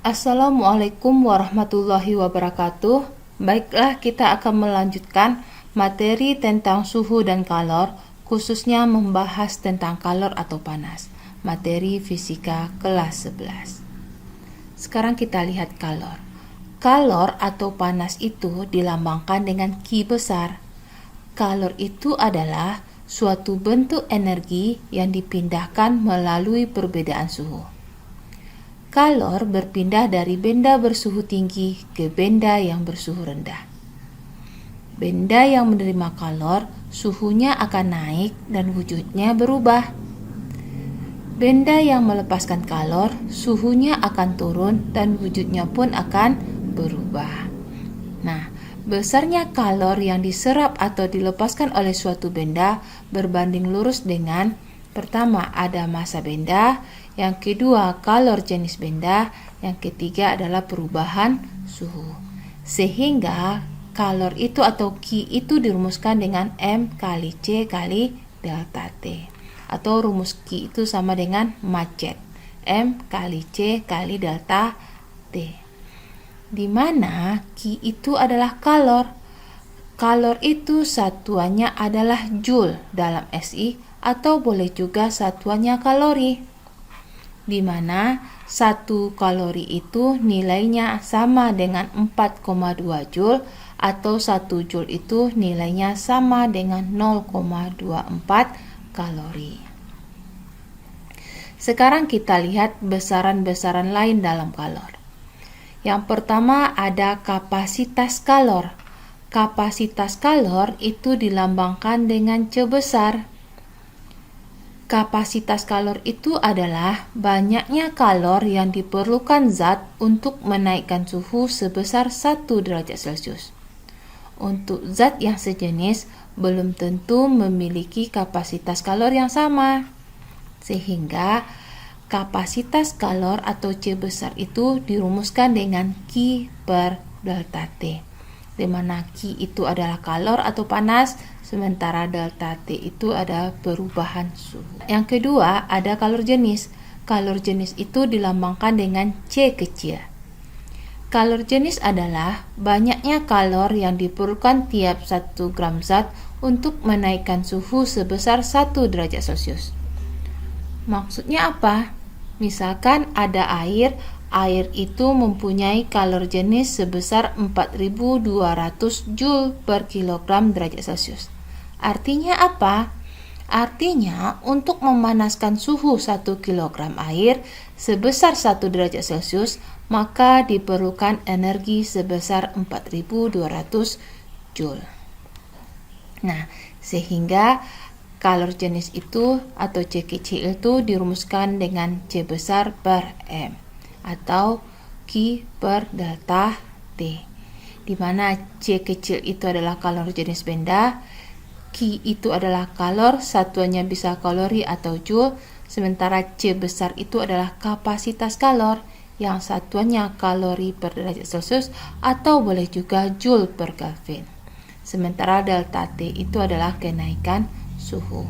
Assalamualaikum warahmatullahi wabarakatuh. Baiklah, kita akan melanjutkan materi tentang suhu dan kalor, khususnya membahas tentang kalor atau panas. Materi fisika kelas 11. Sekarang kita lihat kalor. Kalor atau panas itu dilambangkan dengan Q besar. Kalor itu adalah suatu bentuk energi yang dipindahkan melalui perbedaan suhu. Kalor berpindah dari benda bersuhu tinggi ke benda yang bersuhu rendah. Benda yang menerima kalor, suhunya akan naik dan wujudnya berubah. Benda yang melepaskan kalor, suhunya akan turun dan wujudnya pun akan berubah. Nah, besarnya kalor yang diserap atau dilepaskan oleh suatu benda berbanding lurus dengan pertama ada massa benda, yang kedua kalor jenis benda, yang ketiga adalah perubahan suhu. Sehingga kalor itu atau Q itu dirumuskan dengan M kali C kali delta T. Atau rumus Q itu sama dengan macet. M kali C kali delta T. Di mana Q itu adalah kalor. Kalor itu satuannya adalah joule dalam SI atau boleh juga satuannya kalori. Di mana 1 kalori itu nilainya sama dengan 4,2 joule atau 1 joule itu nilainya sama dengan 0,24 kalori. Sekarang kita lihat besaran-besaran lain dalam kalor. Yang pertama ada kapasitas kalor. Kapasitas kalor itu dilambangkan dengan C besar. Kapasitas kalor itu adalah banyaknya kalor yang diperlukan zat untuk menaikkan suhu sebesar 1 derajat Celcius. Untuk zat yang sejenis belum tentu memiliki kapasitas kalor yang sama. Sehingga kapasitas kalor atau C besar itu dirumuskan dengan Q per delta T, di mana Q itu adalah kalor atau panas, sementara delta T itu ada perubahan suhu. Yang kedua ada kalor jenis. Kalor jenis itu dilambangkan dengan C kecil. Kalor jenis adalah banyaknya kalor yang diperlukan tiap 1 gram zat untuk menaikkan suhu sebesar 1 derajat Celcius. Maksudnya apa? Misalkan ada air itu mempunyai kalor jenis sebesar 4200 joule per kilogram derajat Celcius. Artinya apa? Artinya untuk memanaskan suhu 1 kg air sebesar 1 derajat Celcius, maka diperlukan energi sebesar 4200 joule. Nah, sehingga kalor jenis itu atau C kecil itu dirumuskan dengan C besar per M atau Q per delta T, di mana C kecil itu adalah kalor jenis benda, Q itu adalah kalor, satuannya bisa kalori atau joule, sementara C besar itu adalah kapasitas kalor yang satuannya kalori per derajat Celcius atau boleh juga joule per Kelvin. Sementara delta T itu adalah kenaikan suhu.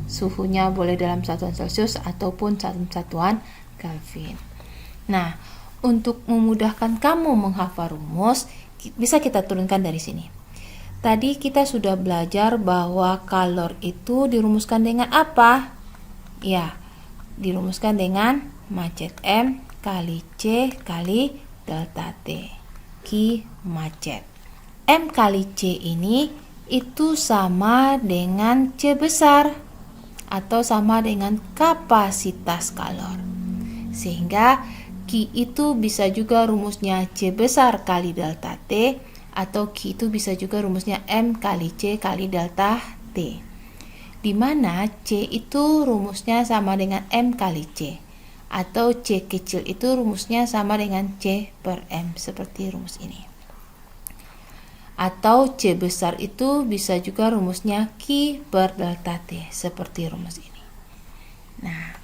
Suhunya boleh dalam satuan Celcius ataupun satuan Kelvin. Nah, untuk memudahkan kamu menghafal rumus, bisa kita turunkan dari sini. Tadi kita sudah belajar bahwa kalor itu dirumuskan dengan apa? Ya, dirumuskan dengan macet M kali C kali delta T. Q macet. M kali C ini itu sama dengan C besar atau sama dengan kapasitas kalor. Sehingga Q itu bisa juga rumusnya C besar kali delta T, atau Q itu bisa juga rumusnya M kali C kali delta T, di mana C itu rumusnya sama dengan M kali C, atau C kecil itu rumusnya sama dengan C per M seperti rumus ini. Atau C besar itu bisa juga rumusnya Q per delta T seperti rumus ini. Nah,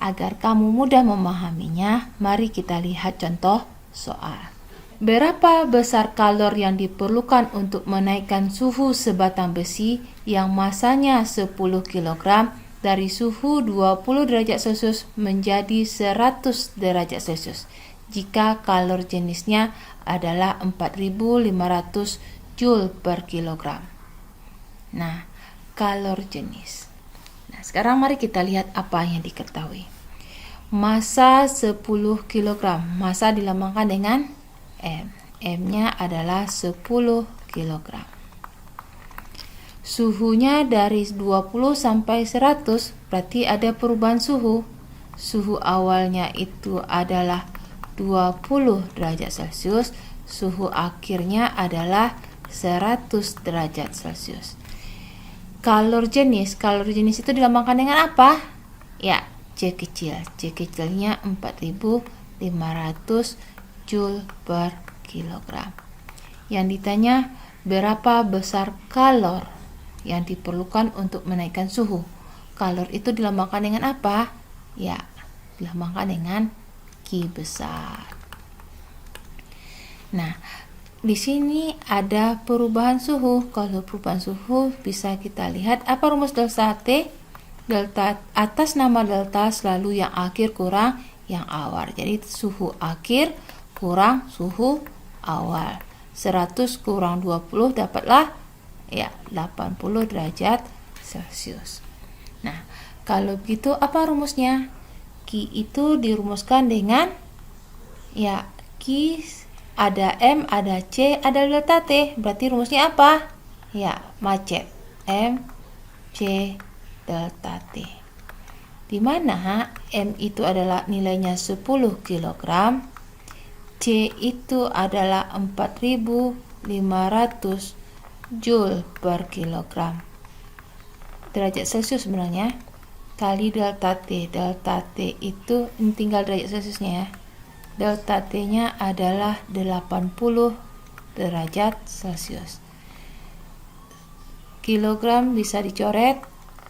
agar kamu mudah memahaminya, mari kita lihat contoh soal. Berapa besar kalor yang diperlukan untuk menaikkan suhu sebatang besi yang masanya 10 kg dari suhu 20 derajat Celcius menjadi 100 derajat Celcius? jika kalor jenisnya adalah 4.500 Joule per kilogram. Nah, kalor jenis. Nah, sekarang mari kita lihat apa yang diketahui. Massa 10 kg. Massa dilambangkan dengan M. M-nya adalah 10 kg. Suhunya dari 20 sampai 100, berarti ada perubahan suhu. Suhu awalnya itu adalah 20 derajat Celcius, suhu akhirnya adalah 100 derajat Celcius. Kalor jenis itu dilambangkan dengan apa? Ya, C kecil. C kecilnya 4.500 Joule per kilogram. Yang ditanya, berapa besar kalor yang diperlukan untuk menaikkan suhu? Kalor itu dilambangkan dengan apa? Ya, dilambangkan dengan Q besar. Nah, di sini ada perubahan suhu. Kalau perubahan suhu bisa kita lihat apa rumus delta T? Delta atas nama delta selalu yang akhir kurang yang awal. Jadi suhu akhir kurang suhu awal. 100 kurang 20 dapatlah ya 80 derajat Celcius. Nah, kalau begitu apa rumusnya? Q itu dirumuskan dengan ya Q ada M, ada C, ada delta T. Berarti rumusnya apa? Ya, macet. M, C, delta T. Di mana M itu adalah nilainya 10 kg, C itu adalah 4.500 Joule per kilogram. Derajat Celcius sebenarnya kali delta T. Delta T itu ini tinggal derajat Celciusnya ya. Delta T-nya adalah 80 derajat Celcius. Kilogram bisa dicoret,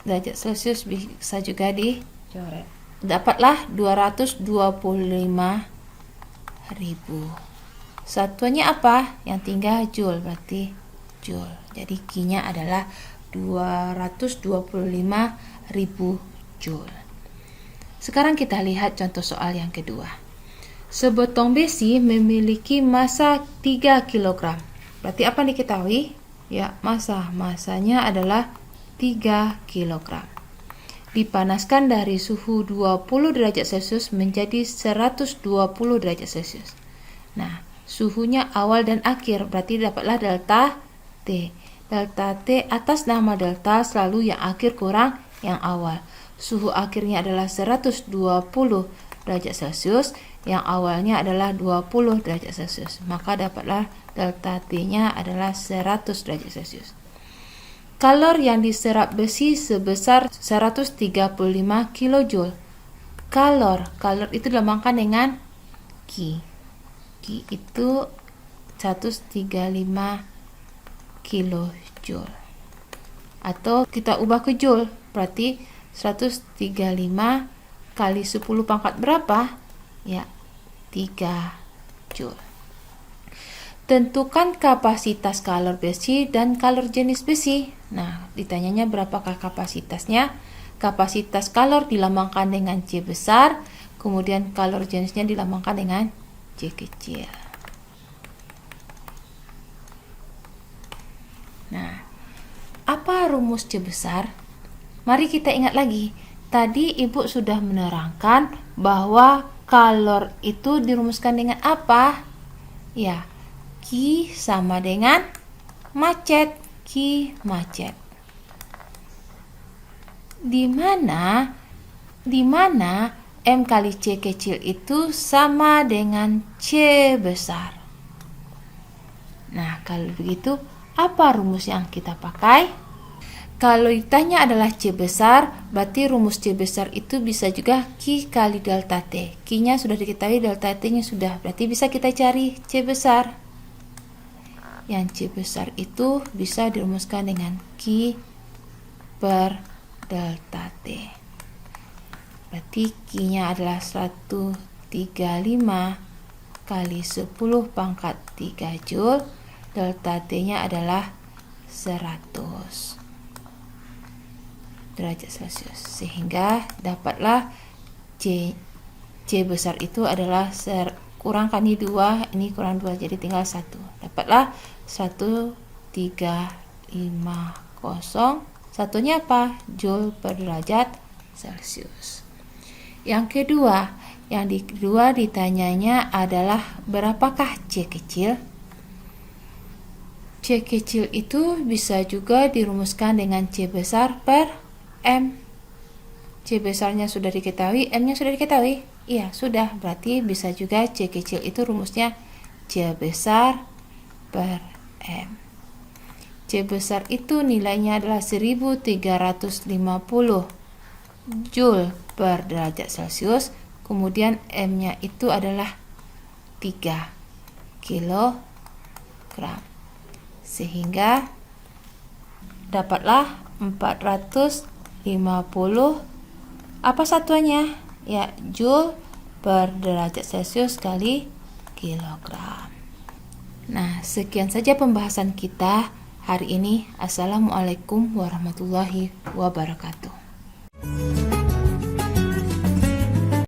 derajat Celcius bisa juga dicoret. Dapatlah 225.000. Satuannya apa? Yang tinggal Joule, berarti Joule. Jadi Q-nya adalah 225.000 Joule. Sekarang kita lihat contoh soal yang kedua. Sebotong besi memiliki massa 3 kg. Berarti apa yang diketahui? Ya, masanya adalah 3 kg. Dipanaskan dari suhu 20 derajat Celcius menjadi 120 derajat Celcius. Nah, suhunya awal dan akhir, berarti dapatlah delta T. Delta T atas nama delta selalu yang akhir kurang yang awal. Suhu akhirnya adalah 120 derajat Celcius, yang awalnya adalah 20 derajat Celcius. Maka dapatlah delta T-nya adalah 100 derajat Celcius. Kalor yang diserap besi sebesar 135 kJ. Kalor itu dilambangkan dengan Q. Q itu 135 kJ. Atau kita ubah ke Joule, berarti 135 kali 10 pangkat berapa? Ya, 3 Joule. Tentukan kapasitas kalor besi dan kalor jenis besi. Nah, ditanyanya berapakah kapasitasnya? Kapasitas kalor dilambangkan dengan C besar, kemudian kalor jenisnya dilambangkan dengan C kecil. Nah, apa rumus C besar? Mari kita ingat lagi. Tadi Ibu sudah menerangkan bahwa kalor itu dirumuskan dengan apa? Ya, Q sama dengan macet. Q macet. Di mana M kali C kecil itu sama dengan C besar. Nah, kalau begitu, apa rumus yang kita pakai? Kalau ditanya adalah C besar, berarti rumus C besar itu bisa juga Q kali delta T. Q-nya sudah diketahui, delta T-nya sudah. Berarti bisa kita cari C besar. Yang C besar itu bisa dirumuskan dengan Q per delta T. Berarti Q-nya adalah 135 kali 10 pangkat 3 Joule. Delta T-nya adalah 100 derajat Celcius. Sehingga dapatlah C besar itu adalah kurangkan ini 2, ini kurang 2, jadi tinggal 1. Dapatlah 1350. Satunya apa? Joule per derajat Celcius. Yang kedua ditanyanya adalah berapakah C kecil? C kecil itu bisa juga dirumuskan dengan C besar per M. C besarnya sudah diketahui, M-nya sudah diketahui? Iya, sudah. Berarti bisa juga C kecil itu rumusnya C besar per M. C besar itu nilainya adalah 1350 Joule per derajat Celcius. Kemudian M-nya itu adalah 3 kilogram. Sehingga dapatlah 450, apa satuannya? Ya, Joule per derajat Celcius kali kilogram. Nah, sekian saja pembahasan kita hari ini. Assalamualaikum warahmatullahi wabarakatuh.